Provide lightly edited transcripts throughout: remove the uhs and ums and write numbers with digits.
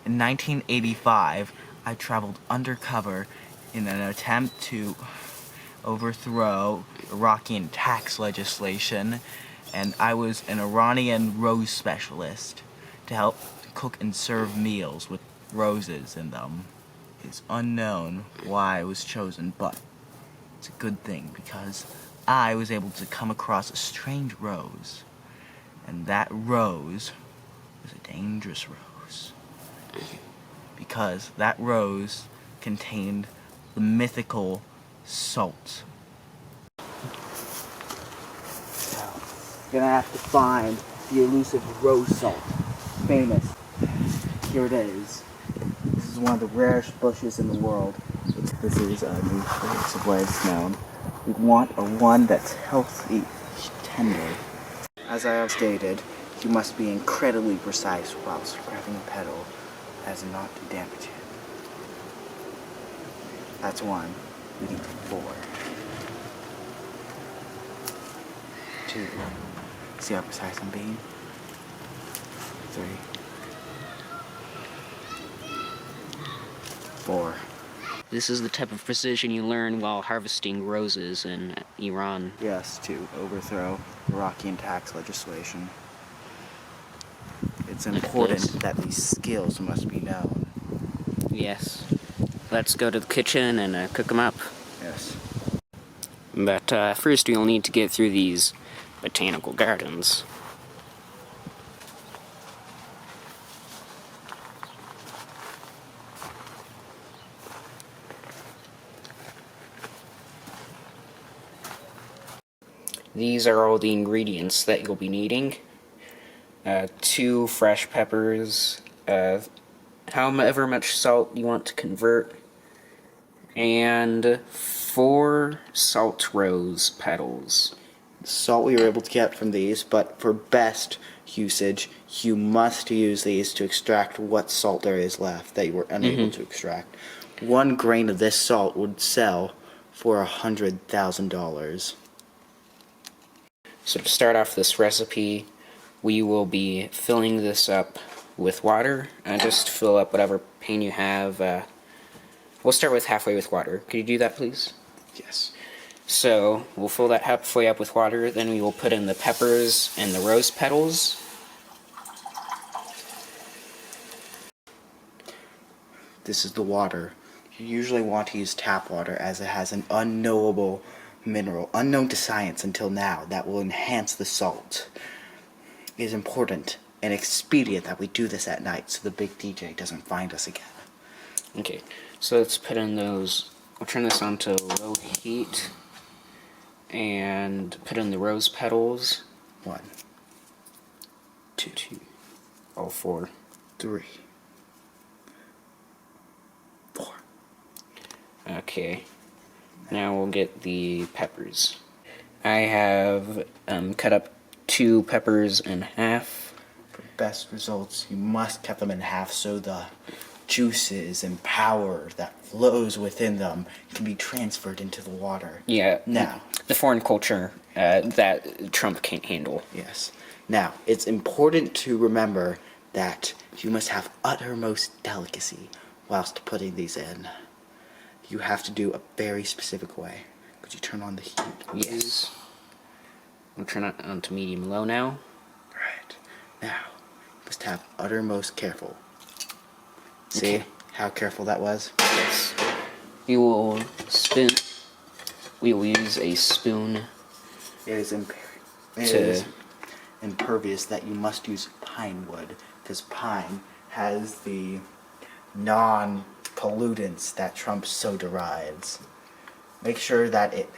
In 1985, I traveled undercover in an attempt to overthrow Iranian tax legislation, and I was an Iranian rose specialist to help cook and serve meals with roses in them. It's unknown why I was chosen, but it's a good thing because I was able to come across a strange rose, and that rose was a dangerous rose because that rose contained the mythical salt. So, you're gonna have to find the elusive rose salt. Famous. Here it is. This is one of the rarest bushes in the world. This is a new place of what it's known. We want a one that's healthy, tender. As I have stated, you must be incredibly precise whilst grabbing a petal as not to damage it. That's one. We need 4. 2. See how precise I'm being? 3. 4. This is the type of precision you learn while harvesting roses in Iran. Yes, to overthrow Iranian tax legislation. It's important that these skills must be known. Yes. Let's go to the kitchen and cook them up. Yes. But first you'll need to get through these botanical gardens. These are all the ingredients that you'll be needing. 2 fresh peppers, however much salt you want to convert, and 4 salt rose petals. Salt we were able to get from these, but for best usage, you must use these to extract what salt there is left that you were unable to extract. 1 grain of this salt would sell for $100,000. So to start off this recipe, we will be filling this up with water. Just fill up whatever pan you have. We'll start with halfway with water. Could you do that, please? Yes. So we'll fill that halfway up with water, then we will put in the peppers and the rose petals. This is the water. You usually want to use tap water as it has an unknowable mineral, unknown to science until now, that will enhance the salt. It is important and expedient that we do this at night so the big DJ doesn't find us again. Okay, so let's put in those. I'll turn this on to low heat and put in the rose petals. 1, 2, all 4. 3, 4. Okay, now we'll get the peppers. I have cut up 2 peppers in half. For best results, you must cut them in half so the juices and power that flows within them can be transferred into the water. Yeah, now, the foreign culture that Trump can't handle. Yes. Now, it's important to remember that you must have uttermost delicacy whilst putting these in. You have to do a very specific way. Could you turn on the heat? Yes. We'll turn it on to medium low now. Right. Now, you must have uttermost careful. See how careful that was? Yes. We will use a spoon. It is impervious that you must use pine wood, because pine has the non-pollutants that Trump so derides. Make sure that it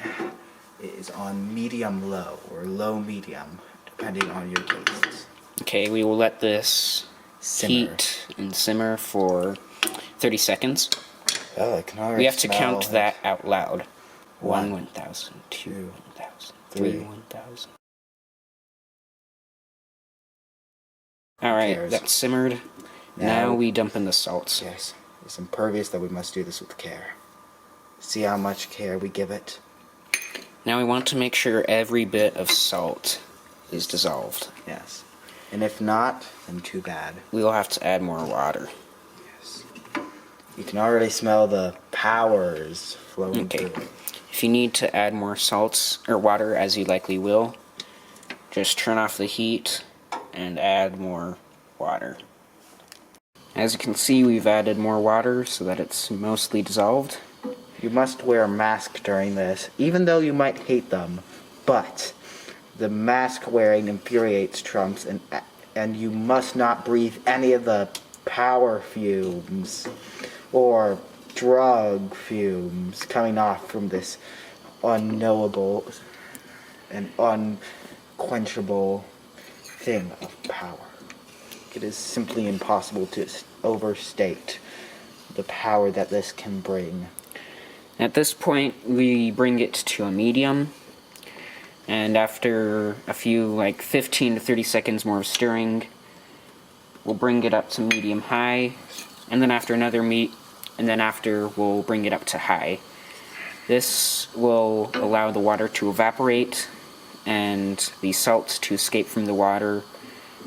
is on medium-low or low-medium, depending on your tastes. Okay, we will let this Simmer. heat and simmer for 30 seconds. Oh, I can already We have to smell count it. that out loud. 1, 1,000, 2, 1,000, 3, 3, 1,000. Alright, that's simmered. Now we dump in the salts. Yes, it's impervious that we must do this with care. See how much care we give it? Now we want to make sure every bit of salt is dissolved. Yes. And if not, then too bad. We will have to add more water. You can already smell the powers flowing Okay. through. If you need to add more salts or water, as you likely will, just turn off the heat and add more water. As you can see, we've added more water so that it's mostly dissolved. You must wear a mask during this, even though you might hate them. But the mask wearing infuriates Trumps, and you must not breathe any of the power fumes or drug fumes coming off from this unknowable and unquenchable thing of power. It is simply impossible to overstate the power that this can bring. At this point, we bring it to a medium, and after a few, like 15 to 30 seconds more of stirring, we'll bring it up to medium high, and then after we'll bring it up to high. This will allow the water to evaporate and the salt to escape from the water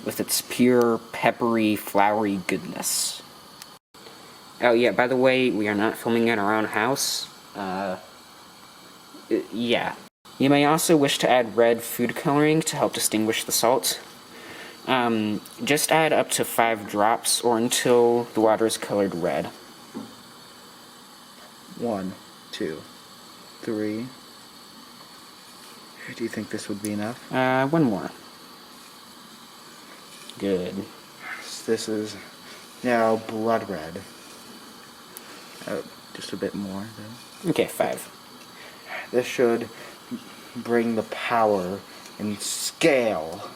with its pure, peppery, floury goodness. Oh yeah, by the way, we are not filming in our own house. Yeah. You may also wish to add red food coloring to help distinguish the salt. Just add up to 5 drops or until the water is colored red. 1, 2, 3. Do you think this would be enough? 1 more. Good. This is now blood red. Just a bit more, though. Okay, 5. This should bring the power and scale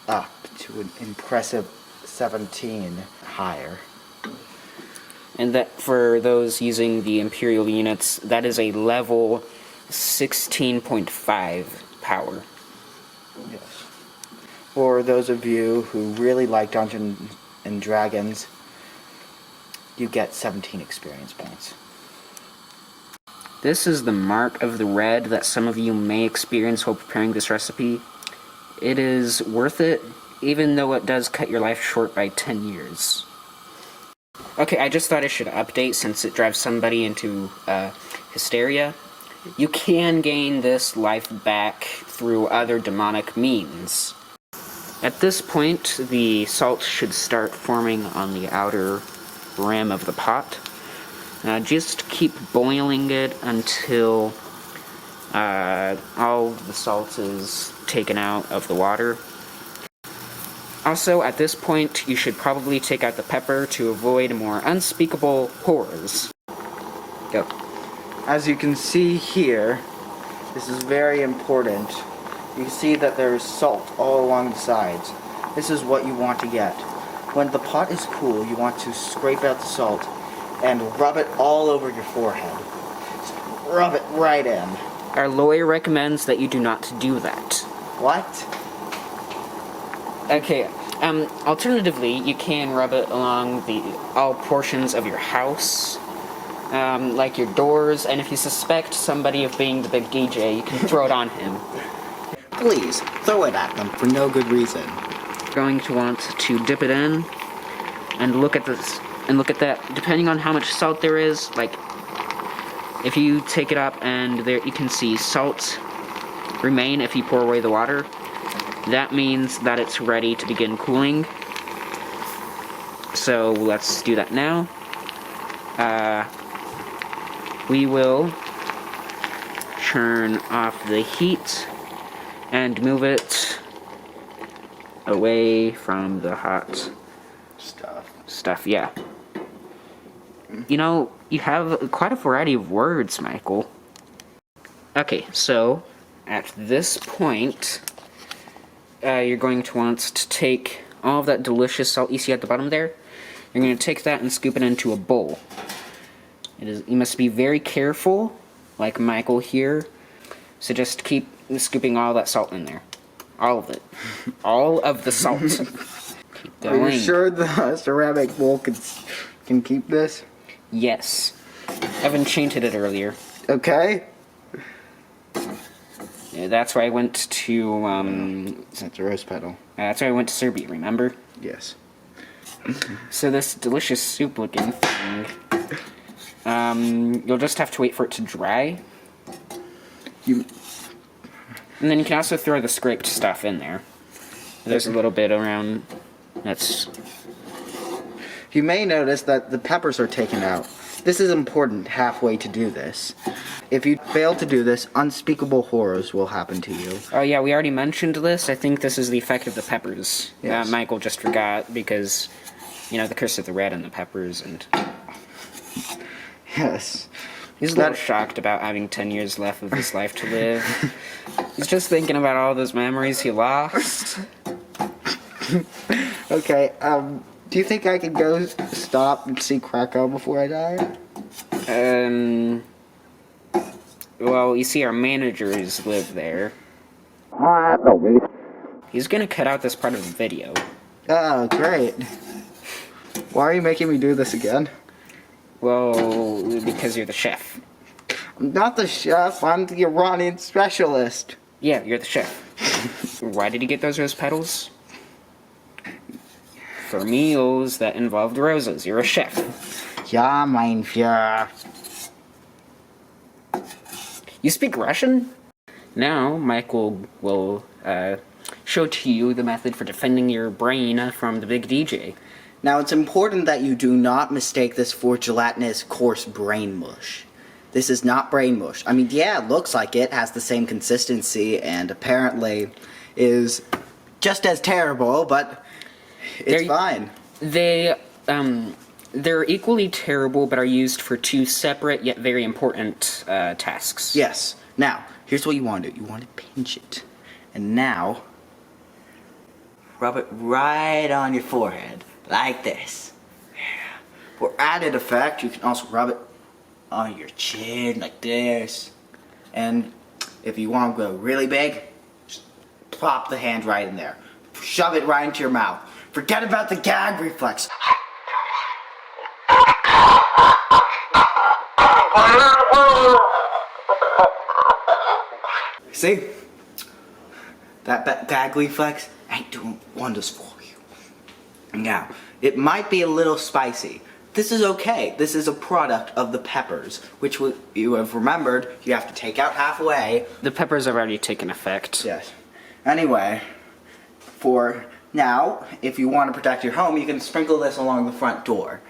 up to an impressive 17 higher. And that, for those using the imperial units, that is a level 16.5 power. Yes. For those of you who really like Dungeons and Dragons, you get 17 experience points. This is the mark of the red that some of you may experience while preparing this recipe. It is worth it, even though it does cut your life short by 10 years. Okay, I just thought I should update since it drives somebody into hysteria. You can gain this life back through other demonic means. At this point, the salt should start forming on the outer rim of the pot. Just keep boiling it until all the salt is taken out of the water. Also, at this point, you should probably take out the pepper to avoid more unspeakable horrors. Go. As you can see here, this is very important. You can see that there's salt all along the sides. This is what you want to get. When the pot is cool, you want to scrape out the salt and rub it all over your forehead. Just rub it right in. Our lawyer recommends that you do not do that. What? Okay, alternatively, you can rub it along all portions of your house, like your doors, and if you suspect somebody of being the big DJ, you can throw it on him. Please, throw it at them for no good reason. You're going to want to dip it in, and look at this, and look at that. Depending on how much salt there is, like, if you take it up and there you can see salt remain if you pour away the water, that means that it's ready to begin cooling. So let's do that now. We will turn off the heat and move it away from the hot stuff. Yeah. You know, you have quite a variety of words, Michael. Okay, so at this point, you're going to want to take all of that delicious salt you see at the bottom there. You're going to take that and scoop it into a bowl. You must be very careful, like Michael here. So just keep scooping all that salt in there. All of it. All of the salt. Keep going. Are you sure the ceramic bowl can keep this? Yes. I've enchanted it earlier. Okay. Yeah, that's why I went to, That's a rose petal. that's why I went to Serbia, remember? Yes. So this delicious soup looking thing You'll just have to wait for it to dry. And then you can also throw the scraped stuff in there. There's a little bit around. That's. You may notice that the peppers are taken out. This is important halfway to do this. If you fail to do this, unspeakable horrors will happen to you. Oh yeah, we already mentioned this. I think this is the effect of the peppers. Yes. Michael just forgot because, the curse of the red and the peppers, and Yes. he's a little shocked about having 10 years left of his life to live. He's just thinking about all those memories he lost. Okay, do you think I could go stop and see Krakow before I die? Well, you see, our managers live there. No, really. He's gonna cut out this part of the video. Oh, great. Why are you making me do this again? Well, because you're the chef. I'm not the chef, I'm the Iranian specialist. Yeah, you're the chef. Why did he get those rose petals? For meals that involved roses. You're a chef. Ja, mein Führer. You speak Russian? Now, Michael will show to you the method for defending your brain from the big DJ. Now, it's important that you do not mistake this for gelatinous, coarse brain mush. This is not brain mush. I mean, yeah, it looks like it, has the same consistency, and apparently is just as terrible, but it's fine. They're equally terrible, but are used for two separate yet very important tasks. Yes. Now, here's what you want to do. You want to pinch it. And now, rub it right on your forehead, like this. For added effect, you can also rub it on your chin, like this. And if you want to go really big, just plop the hand right in there. Shove it right into your mouth. Forget about the gag reflex. See? That gag reflex ain't doing wonders for you. Now, it might be a little spicy. This is okay. This is a product of the peppers, which you have remembered you have to take out halfway. The peppers have already taken effect. Yes. Anyway, for now, if you want to protect your home, you can sprinkle this along the front door.